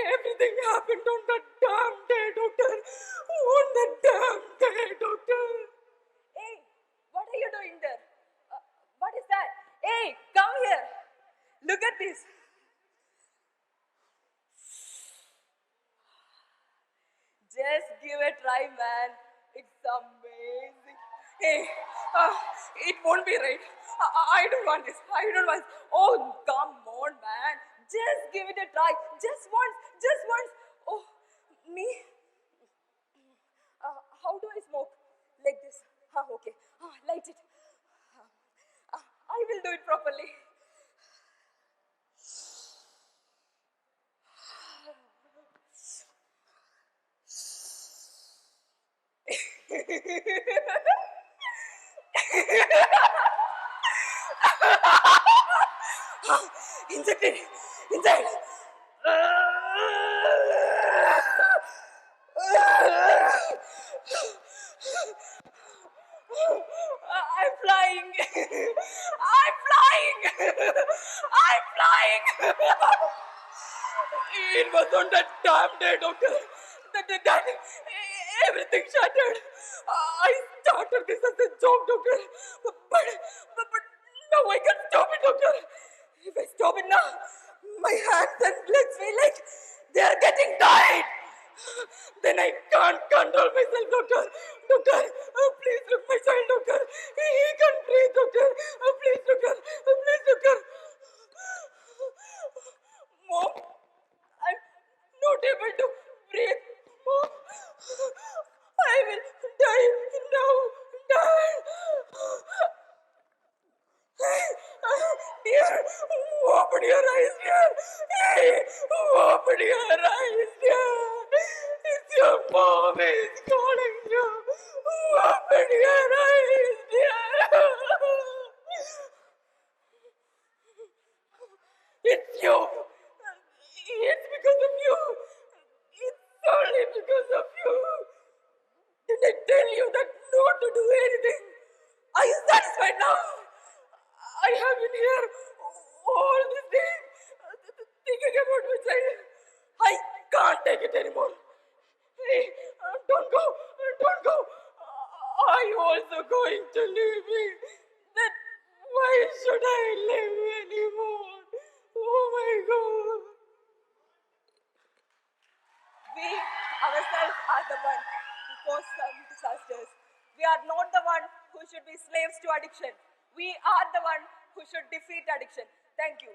Everything happened on that damn day, doctor. On that damn day, doctor. Hey, what are you doing there? What is that? Hey, come here. Look at this. Just give it a try, man. It's amazing. Hey, it won't be right. I don't want this. I don't want this. Oh, come on, man. Just give it a try. Just once. Oh, me? How do I smoke? Like this. Okay. Light it. I will do it properly. Injected. I'm flying. It was on that damn day, doctor. That everything shattered. I started this as a joke, doctor. But now I can't stop it, doctor. If I stop it now, my hands and legs feel like they are getting tired. Then I can't control myself, doctor. Doctor, please look my child, doctor. He can't breathe, doctor. Please, doctor. Mom, I'm not able to breathe. Mom, I will die now. Dear, open your eyes, dear. Hey, open your eyes, dear. It's your mom is calling you. Open your eyes, dear. It's you. It's because of you. It's only because of you. Did I tell you that not to do anything? Are you satisfied now? I have been here all this day thinking about my child. I can't take it anymore. Hey, don't go. Are you also going to leave me? Then why should I live anymore? Oh my God. We ourselves are the one who cause some disasters. We are not the one who should be slaves to addiction. We are the one who should defeat addiction. Thank you.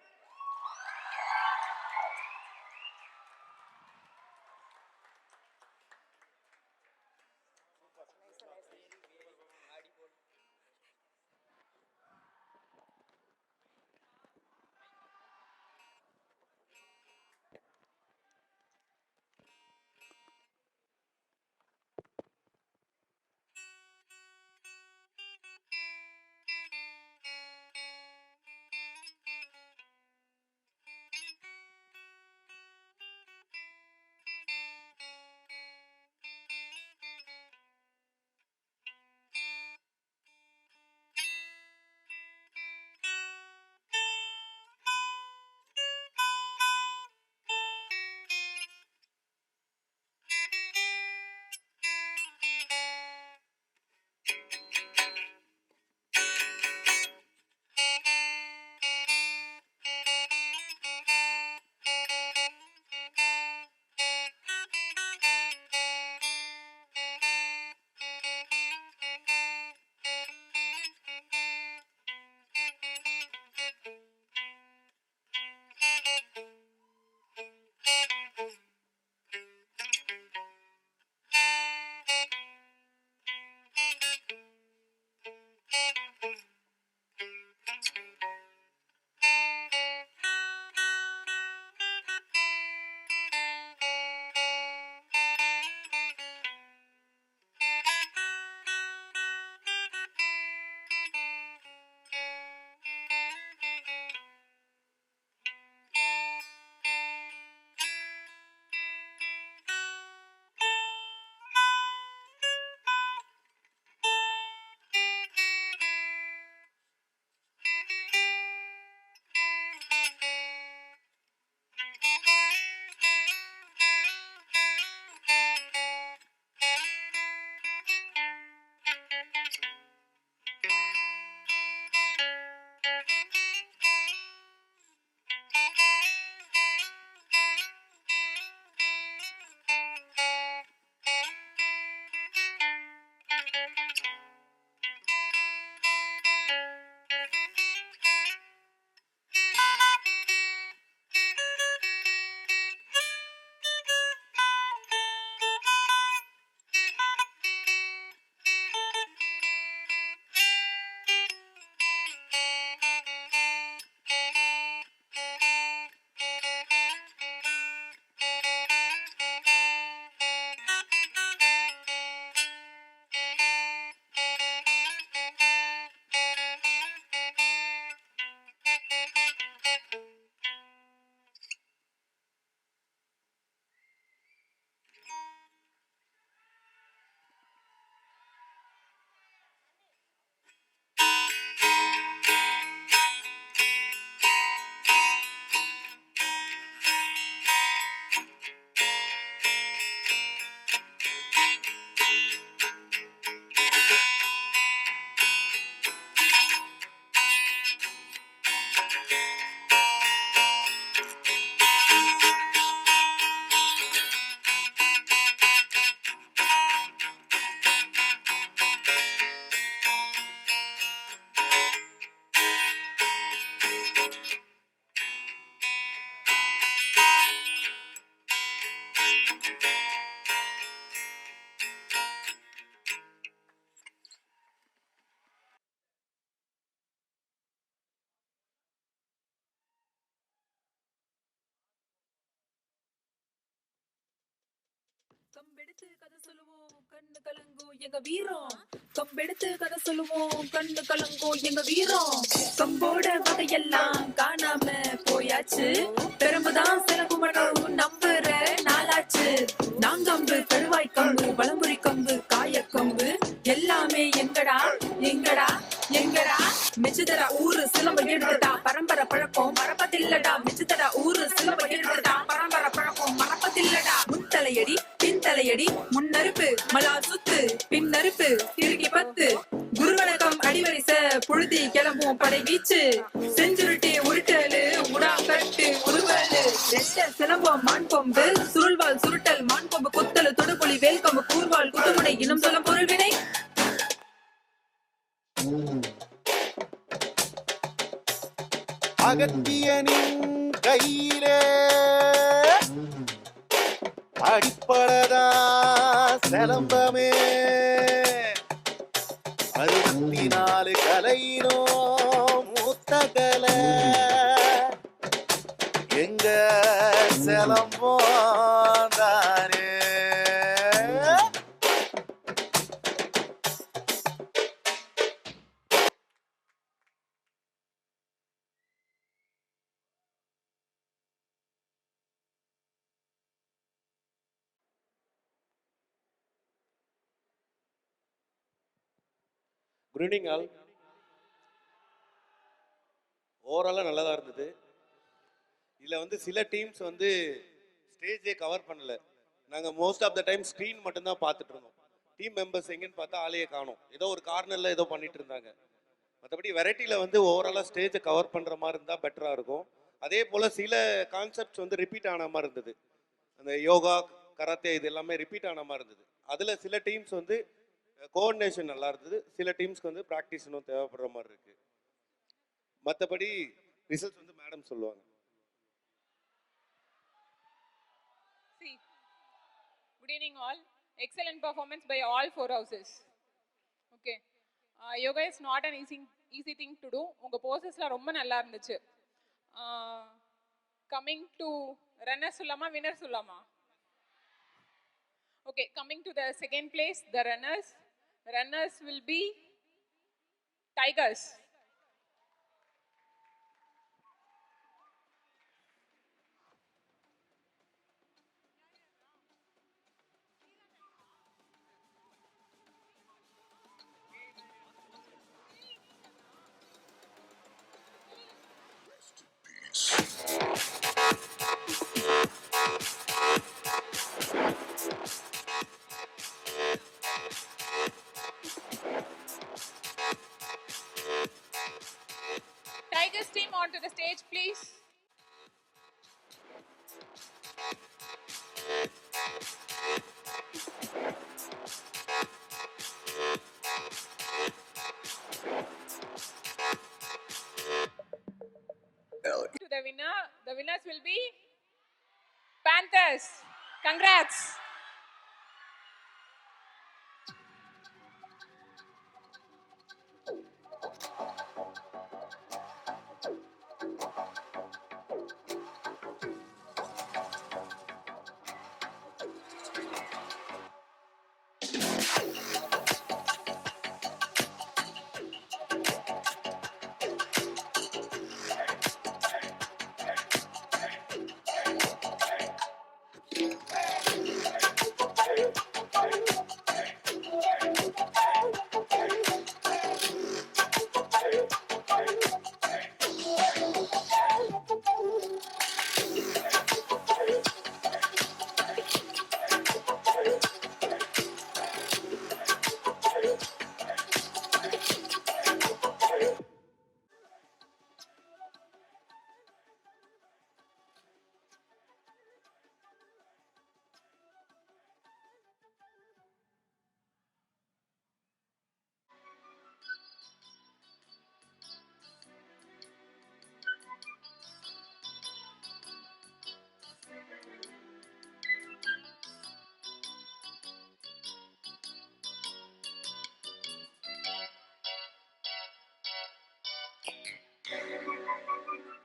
கம்பெடுத்து கதை சொல்லுவோம் கண்ணு கலங்கும் எங்க வீரம் கம்பெடுத்து கதை சொல்லுவோம் கண்ணு கலங்கும் எங்க வீரம் கம்போட வகையெல்லாம் காணாம போயாச்சு பெரும்புதான் சில குமணம் நம்புற நாளாச்சு நாங்கம்பு கழுவாய் கம்பு பழம்புரி கம்பு காயக்கம்பு எல்லாமே எங்கடா எங்கடா எங்கடா மிச்சுதரா ஊரு சிலம்ப எடுத்துட்டா பரம்பரை பழக்கம் மறப்பதில்லடா மிச்சுதரா ஊரு சிலம்ப எடுத்துட்டா பரம்பரை பழக்கம் மறப்பதில்லடா முன்தலையடி பின்தலையடி முன்னறுப்பு மலா சுத்து பின்னறுப்பு திருகி பத்து குருவணக்கம் அடிவரிச புழுதி கிளம்பும் படை வீச்சு செஞ்சுருட்டி உருட்டலு உடா கட்டு உருவலு ரெட்ட சிலம்பம் மான் கொம்பு சுருள்வால் சுருட்டல் மான் கொம்பு குத்தலு தொடுபொலி வேல் கொம்பு கூர்வால் குத்துமுனை இன்னும் சொல்லும் பொருள் வினை அகத்தியனின் கையிலே அடிப்படதா சிலம்பமே 64 கலையினோ மூத்த கலை எங்க சிலம்பம் தானே குட் ஈவினிங் ஆல். ஓவராலாக நல்லா தான் இருந்தது. இதில் வந்து சில டீம்ஸ் வந்து ஸ்டேஜே கவர் பண்ணல. நாங்கள் most of the time screen மட்டும்தான் பார்த்துட்டு இருந்தோம். டீம் மெம்பர்ஸ் எங்கேன்னு பார்த்தா ஆளையே காணோம். ஏதோ ஒரு கார்னரில் ஏதோ பண்ணிட்டு இருந்தாங்க. மற்றபடி வெரைட்டியில் வந்து ஓவராலாக ஸ்டேஜை கவர் பண்ணுற மாதிரி இருந்தால் பெட்டராக இருக்கும். அதே போல் சில கான்செப்ட்ஸ் வந்து ரிப்பீட் ஆன மாதிரி இருந்தது. அந்த யோகா கராத்தே இது எல்லாமே ரிப்பீட் ஆன மாதிரி இருந்தது. அதில் சில டீம்ஸ் வந்து கோஆர்டினேஷன் நல்லா இருந்தது. சில டீம்ஸ்க்கு வந்து ப்ராக்டிஸ் இன்னும் தேவைப்படுற மாதிரி இருக்கு. மற்றபடி ரிசல்ட்ஸ் வந்து மேடம் சொல்லுவாங்க. Good evening all. Excellent performance by all 4 houses. Okay. Yoga is not an easy thing to do. உங்க போசஸ்லாம் ரொம்ப நல்லா இருந்துச்சு. Coming to runner சொல்லலாமா winner சொல்லலாமா? Okay, coming to the second place, the runners will be Tigers. Tigers team onto the stage, please. To the winner, the winners will be Panthers. Congrats.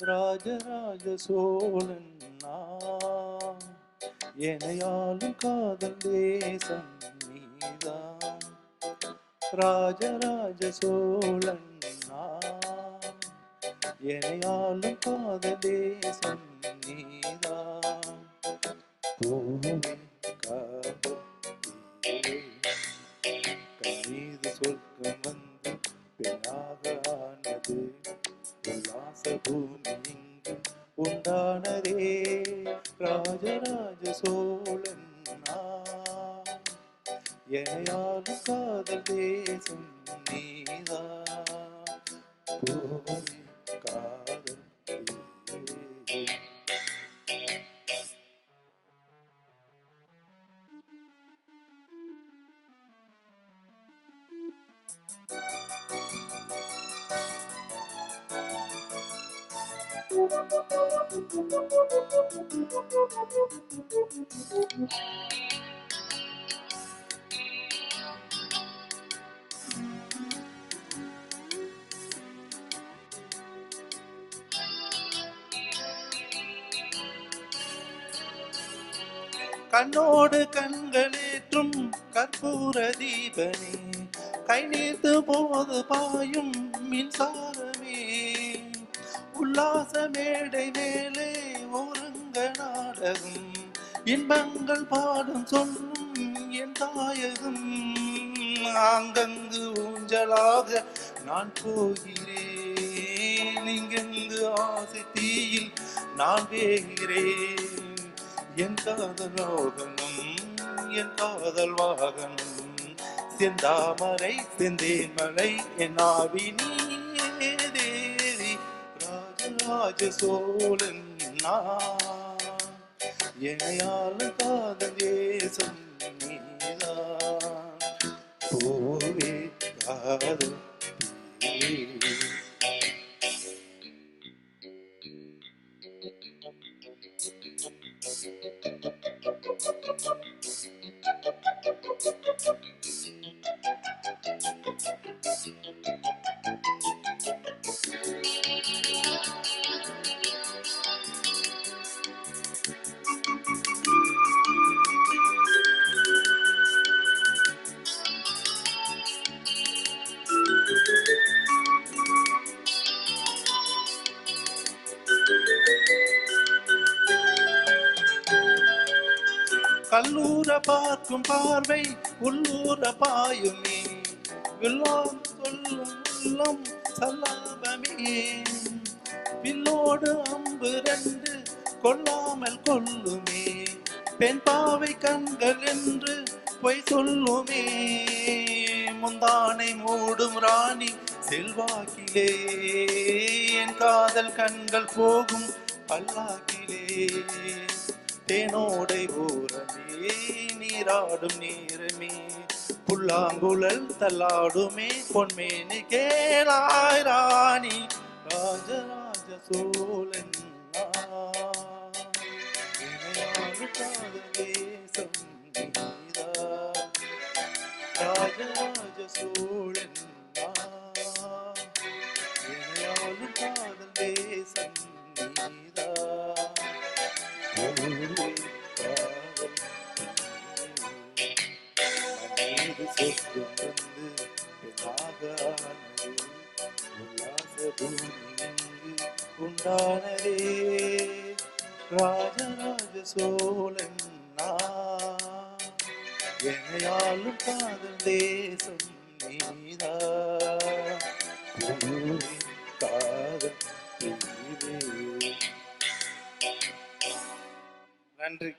Rajaraja Cholan நான் எனையாளும் காதல் தேசம் நீதான் ராஜராஜ சோழன் நான் எனையாளும் காதல் தேசம் நீதான் பூவே காதல் கண்ணீது சொர்க்கம் வந்து பெண்ணாக ஆனது உல்லாச பூமி இங்கு உண்டானதே ராஜராஜ சோழன் நான் எனையாளும் காதல் தேசம் நீதான் பூவே காதல் தேசம். கண்ணோடு கண்களேற்றும் கற்பூர தீபனே கை நீர்த்து போது பாயும் மின்சாரமே உல்லாச மேடை மேலே ஒருங்க நாடகம் இன்பங்கள் பாடும் சொல்லும் என் தாயகம் அங்கங்கு ஊஞ்சலாக நான் போகிறேன் இங்கெங்கு ஆசை தீயில் நான் வேகிறேன் என் காதல் ரோகனும் என் காதல் வாகனம் செந்தாமரை செந்தேன்மலை என் ஆவி நீயே தேவி ராஜராஜ சோழன் நான் எனையாளும் காதல் தேசம் நீதான் பூவே காதல் தேவி. கல்லூர பார்க்கும் பார்வை உள்ளூர பாயுமே வில்லாம் சொல்லும் உள்ளம் சல்லாபமே வில்லோடு அம்பு ரெண்டு கொல்லாமல் கொல்லுமே பெண் பாவை கண்கள் என்று பொய் சொல்லுமே முந்தானை மூடும் ராணி செல்வாக்கிலே என் காதல் கண்கள் போகும் பல்லாக்கிலே தேனோடை ஓரமே நீராடும் நேரமே புல்லாங்குழல் தள்ளாடுமே பொன்மேனி கேளாய் ராணி ராஜராஜ சோழன் காதல் தேசம் நீதான் ராஜராஜ சோழன் எனையாளும் காதல் தேசம் நீதான் சொர்க்கம் வந்து பெண்ணாகானது உல்லாச பூமி இங்கு உண்டானதே ராஜராஜ சோழன் நான் எனையாளும் காதல் தேசம் நீதான் பூவே காதல் தேவே. நன்றி.